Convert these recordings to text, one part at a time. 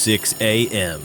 6 a.m.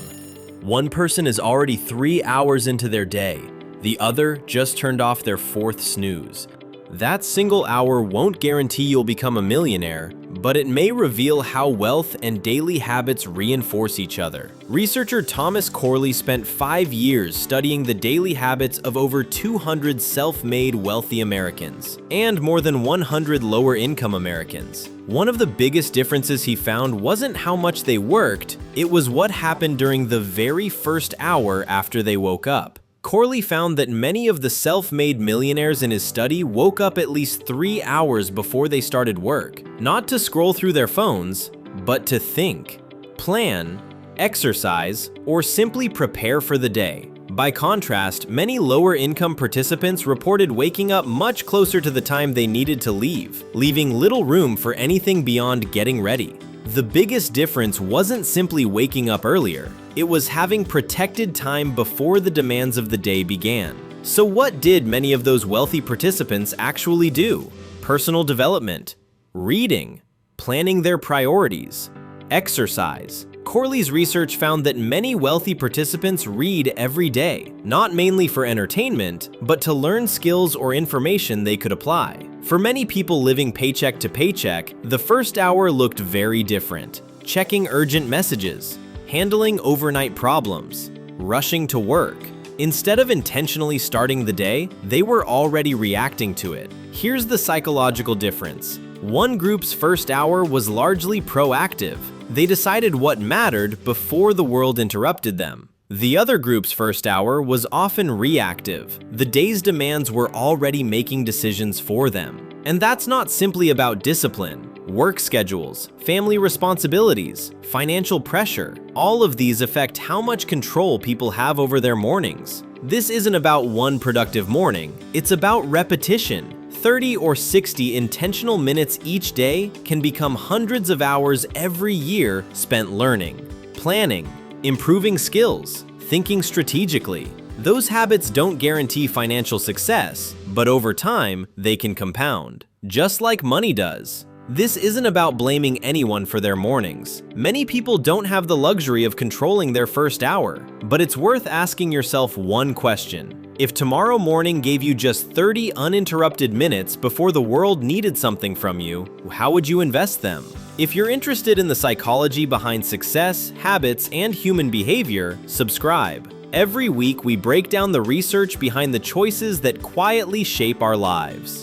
One person is already 3 hours into their day. The other just turned off their fourth snooze. That single hour won't guarantee you'll become a millionaire, but it may reveal how wealth and daily habits reinforce each other. Researcher Thomas Corley spent 5 years studying the daily habits of over 200 self-made wealthy Americans and more than 100 lower-income Americans. One of the biggest differences he found wasn't how much they worked, it was what happened during the very first hour after they woke up. Corley found that many of the self-made millionaires in his study woke up at least 3 hours before they started work, not to scroll through their phones, but to think, plan, exercise, or simply prepare for the day. By contrast, many lower-income participants reported waking up much closer to the time they needed to leave, leaving little room for anything beyond getting ready. The biggest difference wasn't simply waking up earlier, it was having protected time before the demands of the day began. So what did many of those wealthy participants actually do? Personal development, reading, planning their priorities, exercise. Corley's research found that many wealthy participants read every day, not mainly for entertainment, but to learn skills or information they could apply. For many people living paycheck to paycheck, the first hour looked very different. Checking urgent messages, handling overnight problems, rushing to work. Instead of intentionally starting the day, they were already reacting to it. Here's the psychological difference. One group's first hour was largely proactive. They decided what mattered before the world interrupted them. The other group's first hour was often reactive. The day's demands were already making decisions for them. And that's not simply about discipline. Work schedules, family responsibilities, financial pressure, all of these affect how much control people have over their mornings. This isn't about one productive morning, it's about repetition. 30 or 60 intentional minutes each day can become hundreds of hours every year spent learning, planning, improving skills, thinking strategically. Those habits don't guarantee financial success, but over time, they can compound, just like money does. This isn't about blaming anyone for their mornings. Many people don't have the luxury of controlling their first hour, but it's worth asking yourself one question. If tomorrow morning gave you just 30 uninterrupted minutes before the world needed something from you, how would you invest them? If you're interested in the psychology behind success, habits, and human behavior, subscribe. Every week, we break down the research behind the choices that quietly shape our lives.